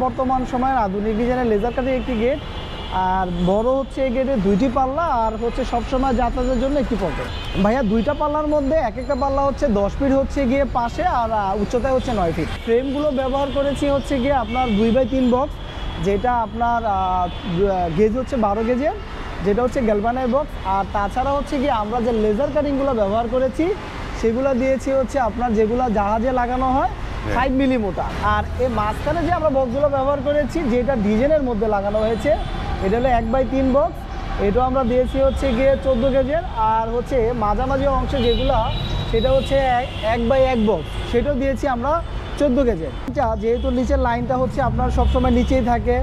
বর্তমান সময়ের আধুনিক ডিজাইনের লেজার কাটিং একটি গেট, আর বড় হচ্ছে এই গেটে 2টি পাল্লা, আর হচ্ছে সবসময় যাতায়াতের জন্য একটি পকেট। ভাইয়া 2টা পাল্লার মধ্যে এক একটা পাল্লা হচ্ছে 10 ফিট হচ্ছে গিয়ে পাশে, আর উচ্চতায় হচ্ছে 9 ফিট। ফ্রেমগুলো ব্যবহার করেছি হচ্ছে গিয়ে আপনার 2x3 বক্স, যেটা আপনার গেজ হচ্ছে 12 গেজের, যেটা হচ্ছে গ্যালভানাইজ বক্স। আর তাছাড়া হচ্ছে গিয়ে আমরা যে লেজার কাটিংগুলো ব্যবহার করেছি সেগুলো দিয়েছি হচ্ছে আপনার যেগুলো জাহাজে লাগানো হয় 5 মিলি মোটা। আর এই মাঝখানে যে আমরা বক্সগুলো ব্যবহার করেছি যেটা ডিজাইনের মধ্যে লাগানো হয়েছে, এটা হলো 1x3 বক্স, এটাও আমরা দিয়েছি হচ্ছে গিয়ে 14 গেজের। আর হচ্ছে মাঝামাঝি অংশে যেগুলো সেটা হচ্ছে 1x1 বক্স, সেটাও দিয়েছি আমরা 14 গেজের। যেহেতু নিচের লাইনটা হচ্ছে আপনার সবসময় নিচেই থাকে,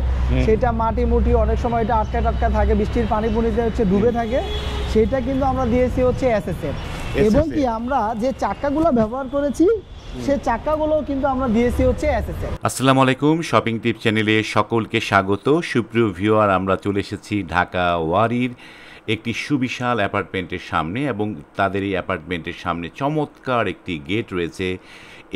সেটা মাটি মুটি অনেক সময় এটা আটকা থাকে, বৃষ্টির পানি পুনিতে হচ্ছে ডুবে থাকে, সেটা কিন্তু আমরা দিয়েছি হচ্ছে এসএসএর। এবং কি আমরা যে চাকাগুলো ব্যবহার করেছি সেই চাকাগুলো কিন্তু আমরা দিয়েছি হচ্ছে এসএসএর। আসসালামু আলাইকুম, শপিং টিপ চ্যানেলে সকলকে স্বাগত। সুপ্রিয় ভিউয়ার, আমরা চলে এসেছি ঢাকা ওয়ারির একটি সুবিশাল অ্যাপার্টমেন্টের সামনে, এবং তাদের এই অ্যাপার্টমেন্টের সামনে চমৎকার একটি গেট রয়েছে।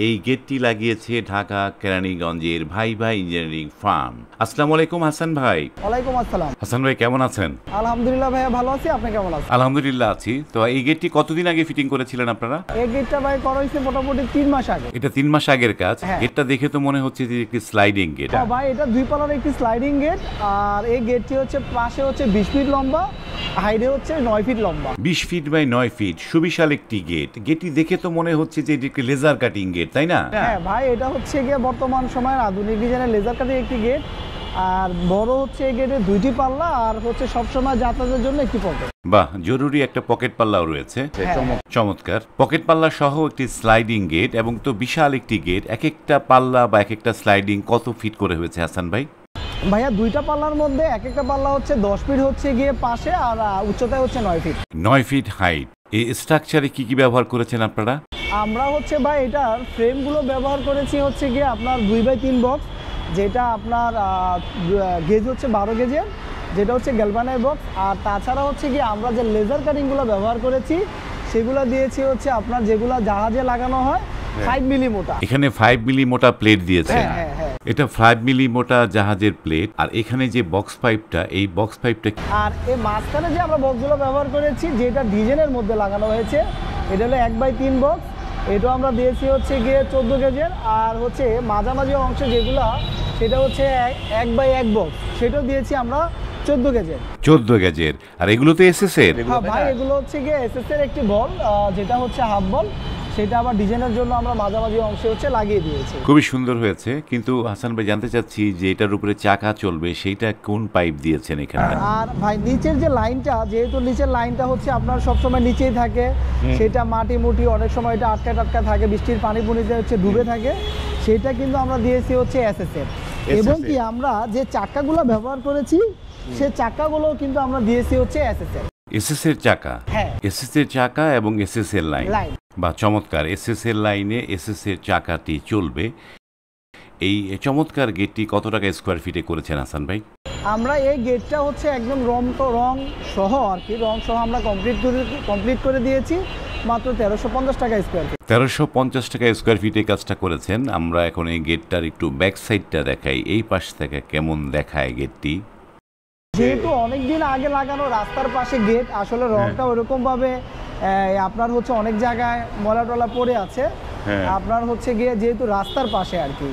এই গেটটি লাগিয়েছে ঢাকা কেরানীগঞ্জের ভাই ভাই ইঞ্জিনিয়ারিং ফার্ম। আসসালামু আলাইকুম হাসান ভাই। ওয়ালাইকুম আসসালাম। হাসান ভাই কেমন আছেন? আলহামদুলিল্লাহ ভাইয়া ভালো আছি, আপনি কেমন আছেন? আলহামদুলিল্লাহ আছি। তো এই গেটটি কতদিন আগে ফিটিং করেছিলেন আপনারা? এই গেটটা ভাই করা হয়েছে মোটামুটি 3 মাস আগে। এটা 3 মাস আগের কাজ। গেটটা দেখে তো মনে হচ্ছে যে একটি স্লাইডিং গেট। হ্যাঁ ভাই, এটা 2 পাল্লার একটি স্লাইডিং গেট, আর এই গেটটি হচ্ছে পাশে হচ্ছে 20 ফিট লম্বা, হাইটে হচ্ছে 9 ফিট লম্বা। 20 ফিট বাই 9 ফিট, সুবিশাল একটি গেট। গেটটি দেখে তো মনে হচ্ছে যে এটি একটি লেজার কাটিং গেট, তাই না? হ্যাঁ ভাই, এটা হচ্ছে গিয়ে বর্তমান সময়ের আধুনিক ডিজাইনের লেজার কাটিং একটি গেট, আর বড় হচ্ছে এই গেটে 2টি পাল্লা, আর হচ্ছে সবসময় যাতায়াতের জন্য একটি পকেট। বাহ, জরুরি একটা পকেট পাল্লাও রয়েছে। চমৎকার পকেট পাল্লা সহ একটি স্লাইডিং গেট, এবং তো বিশাল একটি গেট। এক একটা পাল্লা বা এক একটা স্লাইডিং কত ফিট করে হয়েছে হাসান ভাই? ভাইয়া 2টা পাল্লার মধ্যে এক একটা পাল্লা হচ্ছে 10 ফিট হচ্ছে গিয়ে পাশে, আর উচ্চতায় হচ্ছে 9 ফিট। 9 feet height. এই স্ট্রাকচারে কি কি ব্যবহার করেছেন আপনারা? আমরা হচ্ছে ভাই এটার ফ্রেমগুলো ব্যবহার করেছি হচ্ছে গিয়ে আপনার 2x3 বক্স, যেটা আপনার গেজ হচ্ছে 12 গেজের, যেটা হচ্ছে গ্যালভানাইজ বক্স। আর তাছাড়া হচ্ছে গিয়ে আমরা যে লেজার কাটিংগুলো ব্যবহার করেছি সেগুলো দিয়েছি হচ্ছে আপনার যেগুলো জাহাজে লাগানো হয় 5 মিলি মোটা। এখানে 5 মিলি মোটা প্লেট দিয়েছে। হ্যাঁ, এটা 5 মিলি মোটা জাহাজের প্লেট। আর এখানে যে বক্স পাইপটা, এই বক্স পাইপটা আর এই মাঝখানে যে আমরা বক্সগুলো ব্যবহার করেছি যেটা ডিজাইনের মধ্যে লাগানো হয়েছে, এটা হলো 1x3 বক্স, এটাও আমরা দিয়েছি হচ্ছে গিয়ে 14 গেজের। আর হচ্ছে মাঝামাঝি অংশে যেগুলো সেটা হচ্ছে 1x1 বক্স, সেটাও দিয়েছি আমরা 14 গেজের। 14 গেজের। আর এগুলো তো এসএস এর? হ্যাঁ ভাই, এগুলো হচ্ছে গিয়ে এসএস এর একটি বল, যেটা হচ্ছে হাফ বল, সেটা আবার ডিজাইনের জন্য আমরা মাঝামাঝি অংশে হচ্ছে লাগিয়ে দিয়েছি। খুবই সুন্দর হয়েছে। কিন্তু হাসান ভাই জানতে চাচ্ছি যে এটার উপরে চাকা চলবে সেইটা কোন পাইপ দিয়েছেন এখানে? আর ভাই নিচের যে লাইনটা, যেহেতু নিচের লাইনটা হচ্ছে আপনার সবসময় নিচেই থাকে, সেটা মাটি মুটি অনেক সময় এটা আটকা থাকে, বৃষ্টির পানি পুনিতে হচ্ছে ডুবে থাকে, সেটা কিন্তু আমরা দিয়েছি হচ্ছে এসএসএর। এবং কি আমরা যে চাকাগুলো ব্যবহার করেছি সেই চাকাগুলো কিন্তু আমরা দিয়েছি হচ্ছে এসএসএর। এসএস এর চাকা? হ্যাঁ, এসএস এর চাকা এবং এসএস এর লাইন। বা চমৎকার, এসএস এর লাইনে এসএস এর চাকাটি চলবে। এই চমৎকার গেটটি কত টাকা স্কোয়ার ফিটে করেছেন হাসান ভাই? আমরা এই গেটটা হচ্ছে একদম রং সহ আর কি, রং সহ আমরা কমপ্লিট করে দিয়েছি মাত্র 1350 টাকা স্কোয়ার ফিট। 1350 টাকা স্কোয়ার ফিটে কাজটা করেছেন। আমরা এখন এই গেটটার একটু ব্যাক সাইডটা দেখাই, এই পাশ থেকে কেমন দেখায় গেটটি। যেহেতু অনেকদিন আগে লাগানো রাস্তার পাশে গেট, আসলে রংটা ওরকম ভাবে আপনার হচ্ছে অনেক জায়গায় ময়লা টলা পড়ে আছে, আপনার হচ্ছে গিয়ে যেহেতু রাস্তার পাশে আর কি।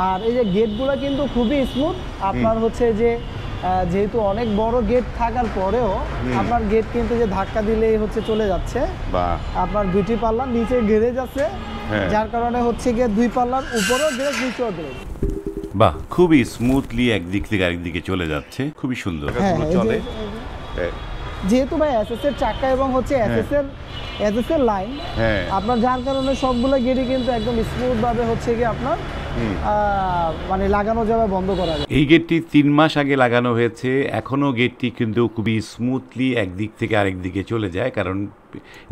আর এই যে গেটগুলো কিন্তু খুবই স্মুথ, আপনার হচ্ছে যে যেহেতু অনেক বড় গেট থাকার পরেও আপনার গেট কিন্তু যে ধাক্কা দিলেই হচ্ছে চলে যাচ্ছে। আপনার 2টি পাল্লা নিচে গ্যারেজ আছে, যার কারণে হচ্ছে গিয়ে 2 পাল্লার উপরেও গ্যারেজ, নিচেও গ্যারেজ। বাহ, খুবই স্মুথলি একদিক থেকে আরেকদিকে চলে যাচ্ছে, খুবই সুন্দর চলে। যেহেতু ভাই এসএস এর চাকা এবং হচ্ছে এসএস এর লাইন, আপনার যার কারণে সবগুলো গেটই কিন্তু একদম স্মুথ ভাবে হচ্ছে কি আপনার মানে লাগানো যাবে, বন্ধ করা যাবে। এই গেটটি 3 মাস আগে লাগানো হয়েছে, এখনো গেটটি কিন্তু খুবই স্মুথলি একদিক থেকে আরেক দিকে চলে যায়, কারণ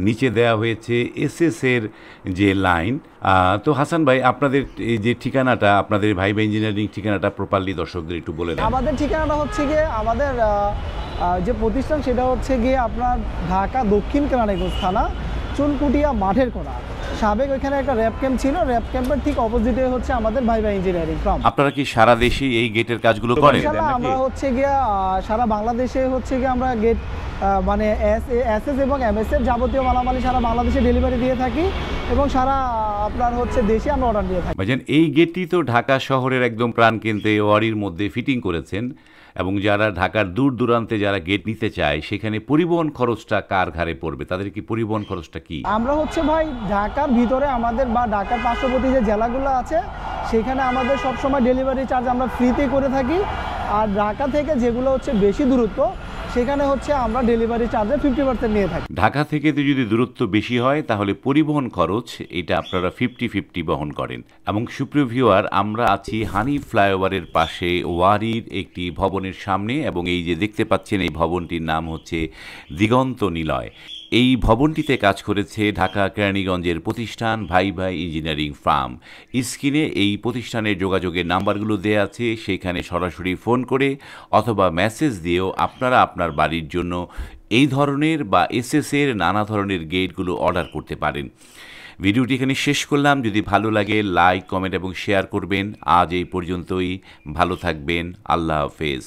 নিচে দেওয়া হয়েছে এসএস এর যে লাইন। তো হাসান ভাই, আপনাদের এই যে ঠিকানাটা, আপনাদের ভাই ভাই ইঞ্জিনিয়ারিং ঠিকানাটা প্রপারলি দর্শকদের একটু বলে দেন। আমাদের ঠিকানাটা হচ্ছে গিয়ে আমাদের যে প্রতিষ্ঠান সেটা হচ্ছে গিয়ে আপনার ঢাকা দক্ষিণ কেরানীগঞ্জ থানা, চুনকুটিয়া মাঠের কোনা, সাবেক ওইখানে একটা র্যাপ ক্যাম্প ছিল, র্যাপ ক্যাম্পের ঠিক অপোজিটে হচ্ছে আমাদের ভাই ভাই ইঞ্জিনিয়ারিং ফার্ম। আপনারা কি সারা দেশে এই গেটের কাজগুলো করেন? ইনশাআল্লাহ আমরা হচ্ছে গিয়া সারা বাংলাদেশে হচ্ছে গিয়ে আমরা গেট মানে এসএস এবং এমএস এর যাবতীয় মালামালি সারা বাংলাদেশে ডেলিভারি দিয়ে থাকি এবং সারা আপনার হচ্ছে দেশে আমরা অর্ডার দিয়ে থাকি। ভাইজান, এই গেটটি তো ঢাকা শহরের একদম প্রাণকেন্দ্রে ওয়ারির মধ্যে ফিটিং করেছেন, এবং যারা ঢাকার দূর দূরান্তে যারা গেট নিতে চায় সেখানে পরিবহন খরচটা কার ঘাড়ে পড়বে? তাদের কি পরিবহন খরচটা কি? আমরা হচ্ছে ভাই ঢাকার ভিতরে আমাদের বা ঢাকার পার্শ্ববর্তী যে জেলাগুলো আছে সেখানে আমাদের সবসময় ডেলিভারি চার্জ আমরা ফ্রিতেই করে থাকি। আর ঢাকা থেকে যেগুলো হচ্ছে বেশি দূরত্ব সেখানে হচ্ছে আমরা ডেলিভারি চার্জে 50% নিয়ে থাকি। ঢাকা থেকে তো যদি দূরত্ব বেশি হয় তাহলে পরিবহন খরচ এটা আপনারা 50-50 বহন করেন। এবং সুপ্রিয় ভিউয়ার, আমরা আছি হানি ফ্লাইওভারের পাশে ওয়ারির একটি ভবনের সামনে, এবং এই যে দেখতে পাচ্ছেন এই ভবনটির নাম হচ্ছে দিগন্ত নিলয়। এই ভবনটিতে কাজ করেছে ঢাকা কেরানীগঞ্জের প্রতিষ্ঠান ভাই ভাই ইঞ্জিনিয়ারিং ফার্ম। স্ক্রিনে এই প্রতিষ্ঠানের যোগাযোগের নাম্বারগুলো দেওয়া আছে, সেখানে সরাসরি ফোন করে অথবা মেসেজ দিয়েও আপনারা আপনার বাড়ির জন্য এই ধরনের বা এসএসের নানা ধরনের গেটগুলো অর্ডার করতে পারেন। ভিডিওটি এখানে শেষ করলাম। যদি ভালো লাগে লাইক, কমেন্ট এবং শেয়ার করবেন। আজ এই পর্যন্তই। ভালো থাকবেন। আল্লাহ হাফেজ।